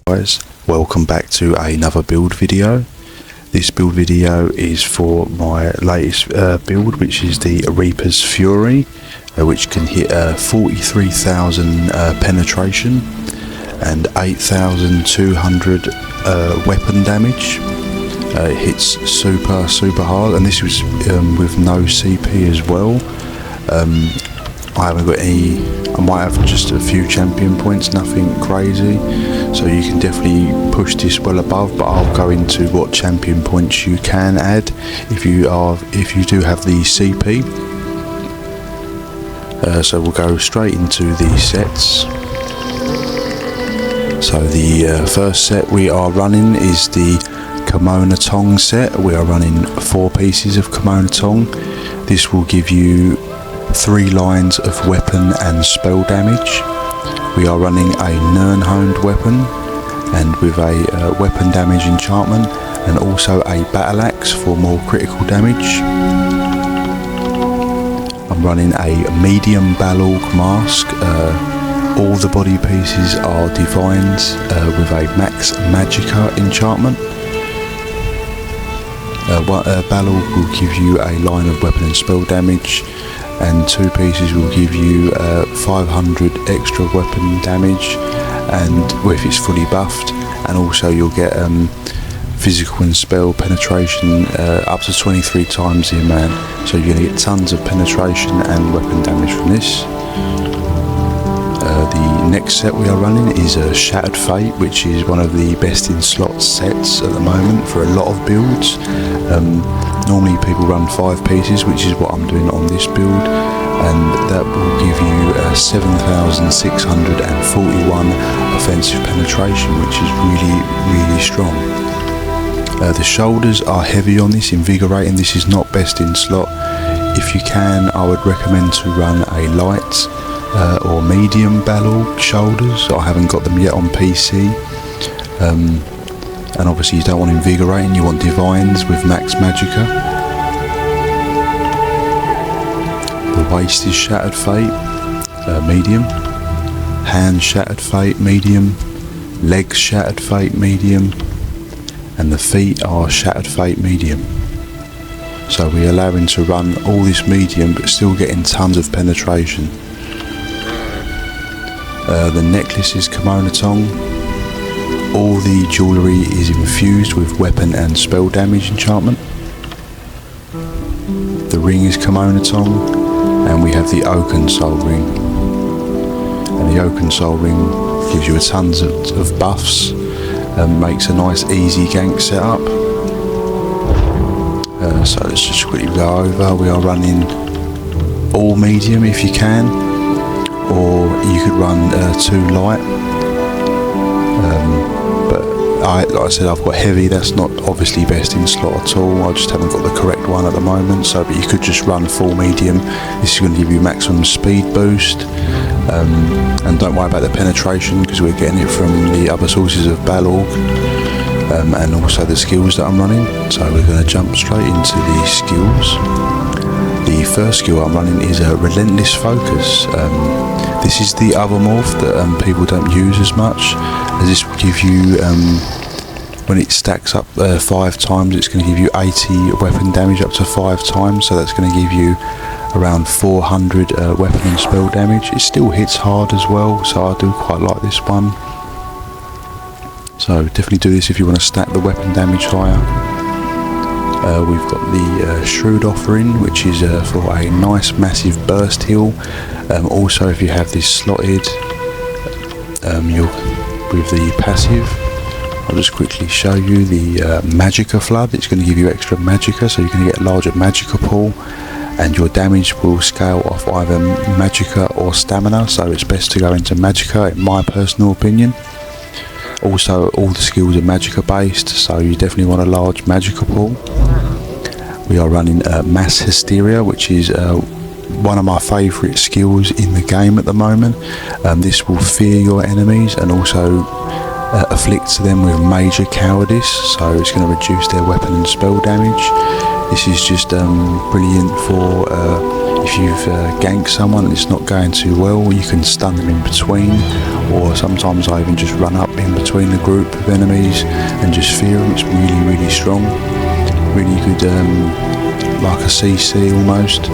Guys, welcome back to another build video. This build video is for my latest build, which is the Reaper's Fury, which can hit 43,000 penetration and 8,200 weapon damage. It hits super hard, and this was with no CP as well. I haven't got any. I might have just a few champion points, nothing crazy, so you can definitely push this well above, but I'll go into what champion points you can add if you do have the CP. So we'll go straight into the sets. So the first set we are running is the Kimono Tong set. We are running 4 pieces of Kimono Tong. This will give you 3 lines of weapon and spell damage. We are running a Nirnhoned weapon and with a weapon damage enchantment, and also a battle axe for more critical damage. I'm running a medium Balorg mask. All the body pieces are divines with a max magicka enchantment. Balorg will give you a line of weapon and spell damage, and 2 pieces will give you 500 extra weapon damage, and if it's fully buffed, and also you'll get physical and spell penetration up to 23 times the amount, so you're going to get tons of penetration and weapon damage from this. The next set we are running is a Shattered Fate, which is one of the best in slot sets at the moment for a lot of builds. Normally people run 5 pieces, which is what I'm doing on this build, and that will give you 7,641 offensive penetration, which is really strong. The shoulders are heavy on this, invigorating. This is not best in slot. If you can, I would recommend to run a light or medium Balorg shoulders. I haven't got them yet on PC. And obviously you don't want invigorating, you want divines with max magicka. The waist is Shattered Fate, medium. Hand Shattered Fate, medium. Legs Shattered Fate, medium. And the feet are Shattered Fate, medium. So we're allowing to run all this medium but still getting tons of penetration. The necklace is Kimono Tong. All the jewellery is infused with weapon and spell damage enchantment. The ring is Kimono Tong, and we have the Oaken Soul Ring. And the Oaken Soul Ring gives you tons of buffs and makes a nice easy gank setup. So let's just quickly go over. We are running all medium if you can, or you could run 2 light. Like I said, I've got heavy. That's not obviously best in slot at all. I just haven't got the correct one at the moment. So, but you could just run full medium. This is going to give you maximum speed boost, and don't worry about the penetration because we're getting it from the other sources of Balorg, and also the skills that I'm running. So we're going to jump straight into the skills. The first skill I'm running is a Relentless Focus. This is the other morph that people don't use as much, as this will give you, when it stacks up 5 times, it's going to give you 80 weapon damage up to 5 times, so that's going to give you around 400 weapon and spell damage. It still hits hard as well, so I do quite like this one. So definitely do this if you want to stack the weapon damage higher. We've got the Shrewd Offering, which is for a nice massive burst heal. Also, if you have this slotted, with the passive, I'll just quickly show you the Magicka Flood. It's going to give you extra Magicka, so you're going to get a larger Magicka pool, and your damage will scale off either Magicka or Stamina, so it's best to go into Magicka in my personal opinion. Also, all the skills are Magicka based, so you definitely want a large Magicka pool. We are running Mass Hysteria, which is one of my favourite skills in the game at the moment. This will fear your enemies and also afflict them with major cowardice, so it's going to reduce their weapon and spell damage. This is just brilliant for if you've ganked someone and it's not going too well, you can stun them in between, or sometimes I even just run up in between the group of enemies and just fear them. It's really, really strong, really good, like a CC almost.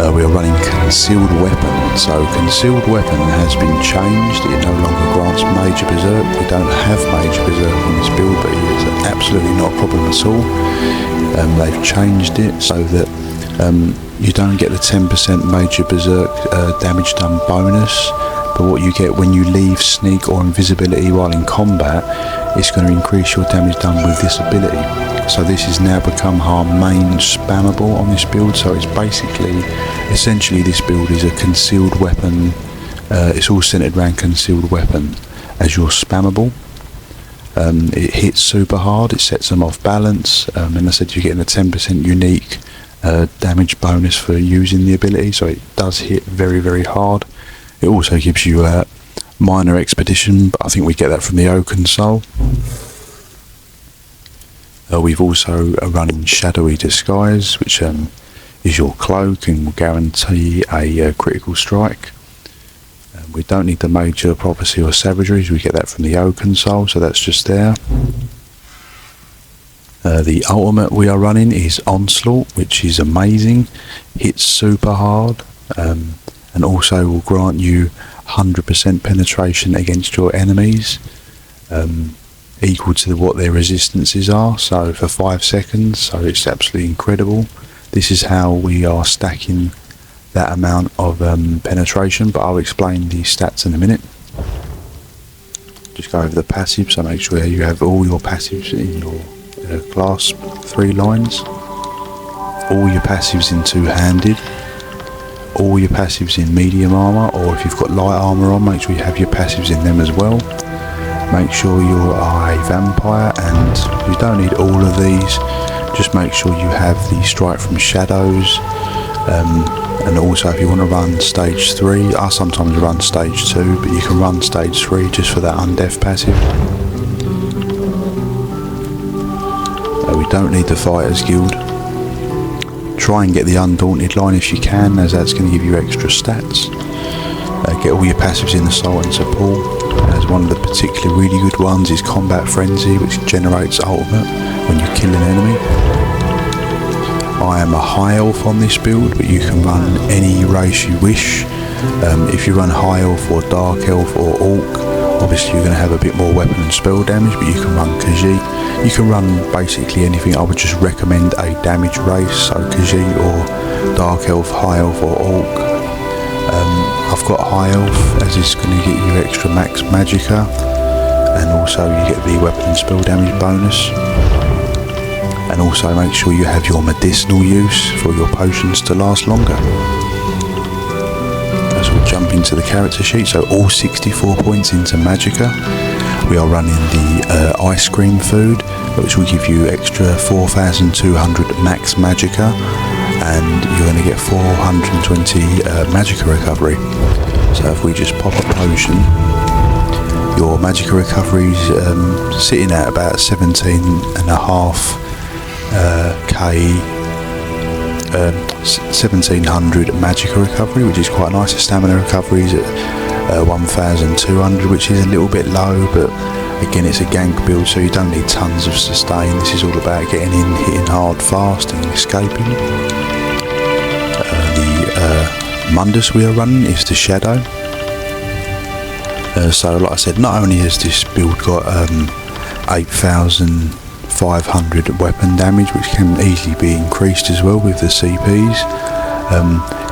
We are running Concealed Weapon. So Concealed Weapon has been changed. It no longer grants Major Berserk. We don't have Major Berserk on this build, but it's absolutely not a problem at all. They've changed it so that you don't get the 10% Major Berserk damage done bonus, but what you get when you leave Sneak or Invisibility while in combat, it's going to increase your damage done with this ability. So this has now become our main spammable on this build. So it's essentially this build is a Concealed Weapon. It's all centered around Concealed Weapon as your spammable. It hits super hard, it sets them off balance, and I said you're getting a 10% unique damage bonus for using the ability, so it does hit very, very hard. It also gives you a minor expedition, but I think we get that from the O console. We've also running Shadowy Disguise, which is your cloak and will guarantee a critical strike. We don't need the Major Prophecy or Savageries, we get that from the O console, so that's just there. The ultimate we are running is Onslaught, which is amazing, hits super hard, and also will grant you 100% penetration against your enemies, equal to what their resistances are, so for 5 seconds, so it's absolutely incredible. This is how we are stacking that amount of penetration, but I'll explain the stats in a minute. Just go over the passive, so make sure you have all your passives in your class 3 lines, all your passives in two-handed, all your passives in medium armor, or if you've got light armor on, make sure you have your passives in them as well. Make sure you are a vampire, and you don't need all of these, just make sure you have the Strike from Shadows, and also if you want to run stage 3, I sometimes run stage 2, but you can run stage 3 just for that undeath passive. We don't need the Fighters Guild. Try and get the Undaunted line if you can, as that's going to give you extra stats. Get all your passives in Assault and Support, as one of the particularly really good ones is Combat Frenzy, which generates ultimate when you kill an enemy. I am a high elf on this build, but you can run any race you wish. If you run high elf or dark elf or orc, obviously you're going to have a bit more weapon and spell damage, but you can run Khajiit. You can run basically anything. I would just recommend a damage race, so Khajiit or dark elf, high elf or orc. I've got high elf, as it's going to get you extra max magicka, and also you get the weapon and spell damage bonus. And also make sure you have your medicinal use for your potions to last longer. As we jump into the character sheet, so all 64 points into magicka. We are running the ice cream food, which will give you extra 4,200 max magicka, and you're going to get 420 magicka recovery. So if we just pop a potion, your magicka recovery is sitting at about 17.5 1700 magicka recovery, which is quite nice. The stamina recovery is at 1200, which is a little bit low, but again it's a gank build, so you don't need tons of sustain. This is all about getting in, hitting hard fast and escaping. The Mundus we are running is the Shadow. So like I said, not only has this build got 8,500 weapon damage, which can easily be increased as well with the CPs,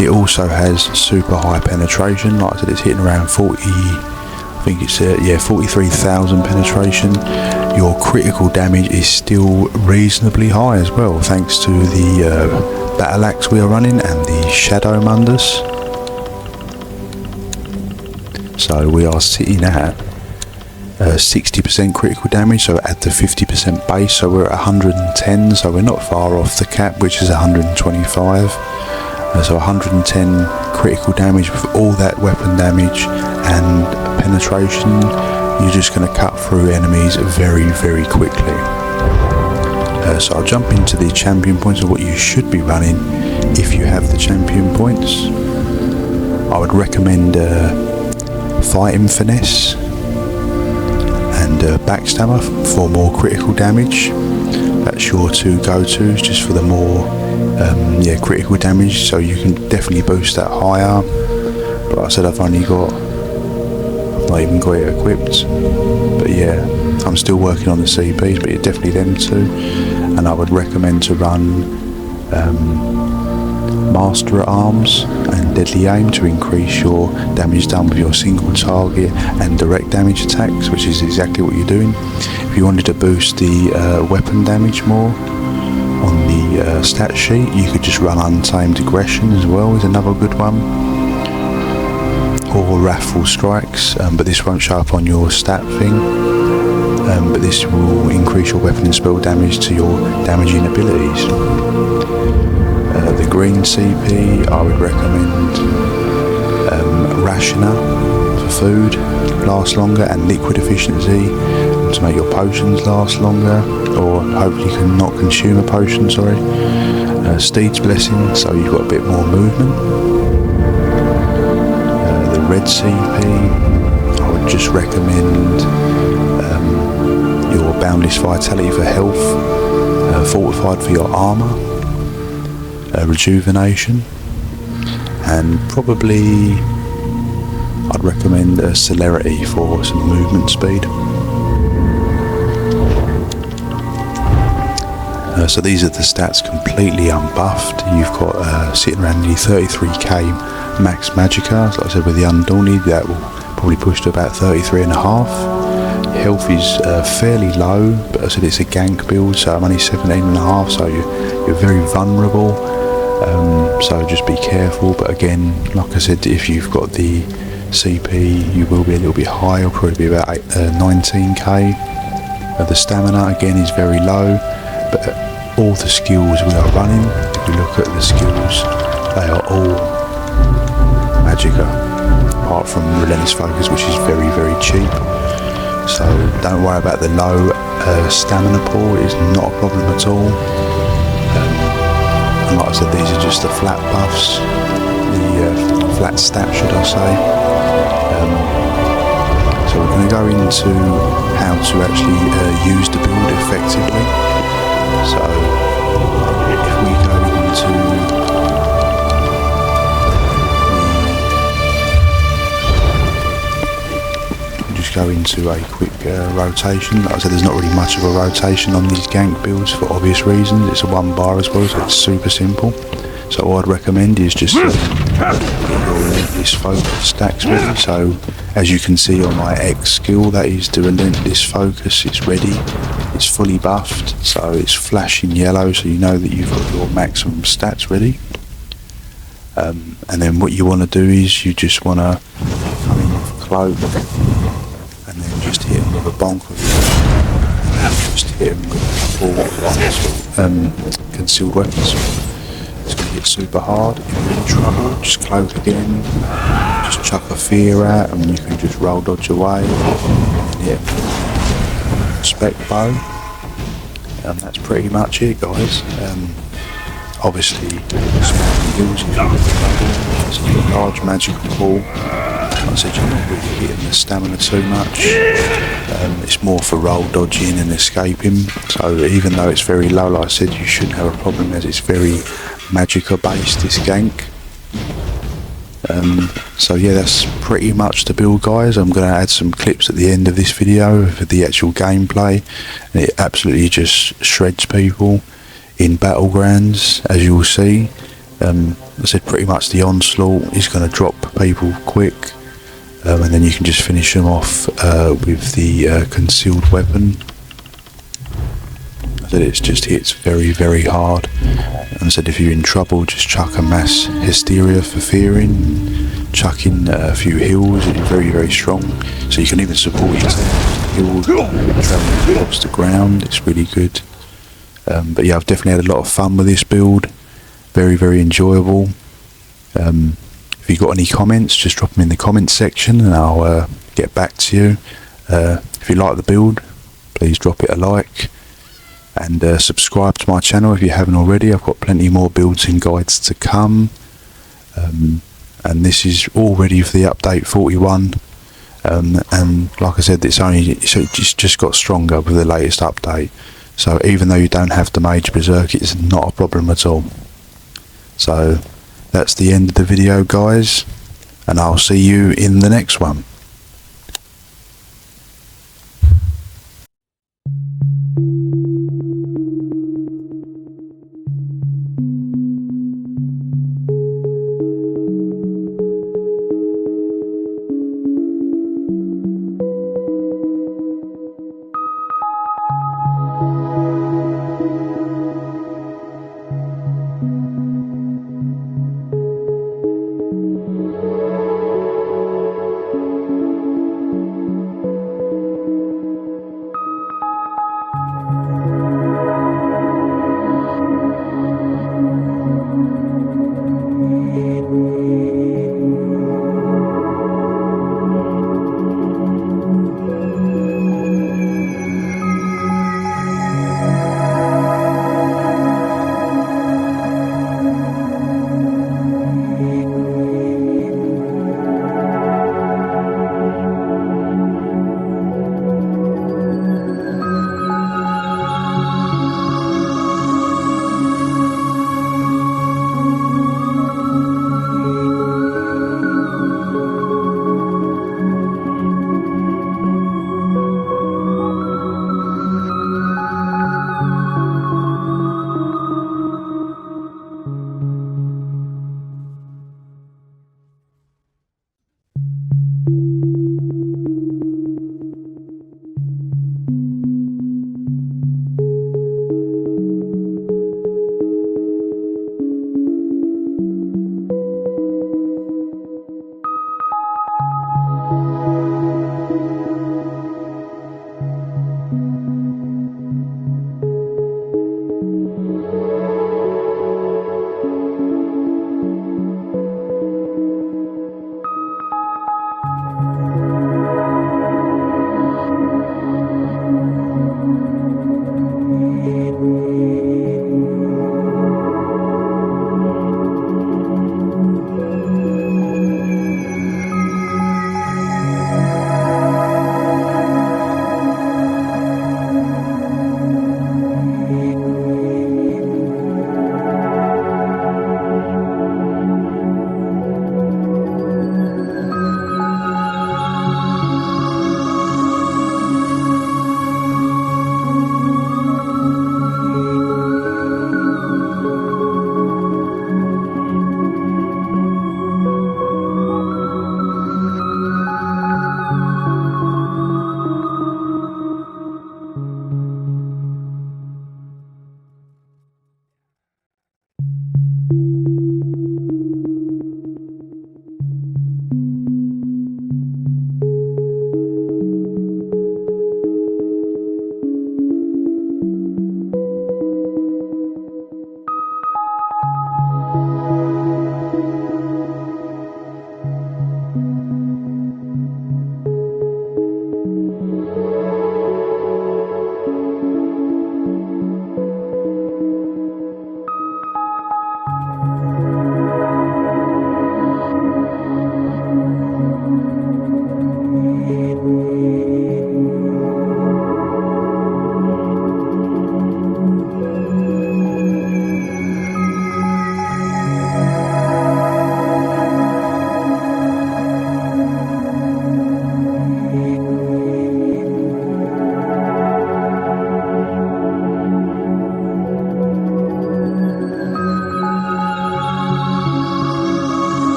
it also has super high penetration. Like I said, it's hitting around 43,000 penetration. Your critical damage is still reasonably high as well, thanks to the battle axe we are running and the Shadow Mundus. So we are sitting at 60% critical damage, so at the 50% base, so we're at 110, so we're not far off the cap, which is 125. So 110 critical damage with all that weapon damage and penetration. You're just going to cut through enemies very, very quickly. So I'll jump into the champion points of what you should be running if you have the champion points. I would recommend Fighting Finesse and Backstabber for more critical damage. That's your two go-tos, just for the more critical damage, so you can definitely boost that higher. But like I said, I've not even got it equipped, but yeah, I'm still working on the CPs, but definitely them two. And I would recommend to run Master at Arms and Deadly Aim to increase your damage done with your single target and direct damage attacks, which is exactly what you're doing. If you wanted to boost the weapon damage more on the stat sheet, you could just run Untamed Aggression as well, is another good one, or Wrathful Strikes, but this won't show up on your stat thing, but this will increase your weapon and spell damage to your damaging abilities. The green CP, I would recommend Rationer for food, lasts longer, and Liquid Efficiency to make your potions last longer, or hopefully you can not consume a potion, sorry. Steed's Blessing, so you've got a bit more movement. The red CP, I would just recommend your Boundless Vitality for health, Fortified for your armour, Rejuvenation, and probably I'd recommend Celerity for some movement speed. So these are the stats completely unbuffed. You've got sitting around nearly 33k max Magicka. Like I said, with the Undaunted, that will probably push to about 33.5. Health is fairly low, but I said it's a gank build, so I'm only 17.5, so you're very vulnerable. So just be careful. But again, like I said, if you've got the CP, you will be a little bit high. It'll probably be about 19k. The stamina again is very low, but all the skills we are running, if you look at the skills, they are all Magicka, apart from Relentless Focus, which is very, very cheap. So don't worry about the low stamina pool, it is not a problem at all. And like I said, these are just the flat buffs, the flat stats should I say. So we're going to go into how to actually use the build effectively. So if we go into just go into a quick rotation. Like I said, there's not really much of a rotation on these gank builds for obvious reasons. It's a one bar as well, so it's super simple. So what I'd recommend is just get your Relentless Focus stacks ready. So as you can see on my X skill, that is the Relentless Focus. It's ready, it's fully buffed, so it's flashing yellow, so you know that you've got your maximum stats ready. And then what you want to do is you just want to come in with a cloak and then just hit them with a bonk of it, and just hit them with a couple concealed weapons. It's going to hit super hard. If you're in trouble, just cloak again, just chuck a fear out and you can just roll dodge away and hit spec bow. And that's pretty much it, guys. Obviously spamming heals if you're in trouble. So you've got a large magical pool. Like I said, you're not really hitting the stamina too much. It's more for roll dodging and escaping. So even though it's very low, like I said, you shouldn't have a problem as it's very Magicka based, this gank. So yeah, that's pretty much the build, guys. I'm going to add some clips at the end of this video for the actual gameplay, and it absolutely just shreds people in battlegrounds, as you will see. I said pretty much the onslaught is going to drop people quick, and then you can just finish them off with the concealed weapon. I said it just hits very, very hard. And I said if you're in trouble, just chuck a mass hysteria for fearing, chuck in a few heals. It's very, very strong, so you can even support your team. Traveling across the ground, it's really good. But yeah, I've definitely had a lot of fun with this build. Very, very enjoyable. If you've got any comments, just drop them in the comments section and I'll get back to you. If you like the build, please drop it a like. and subscribe to my channel if you haven't already. I've got plenty more builds and guides to come, and this is all ready for the update 41. And like I said, it's just got stronger with the latest update. So even though you don't have the Major Berserk, it's not a problem at all. So that's the end of the video, guys, and I'll see you in the next one.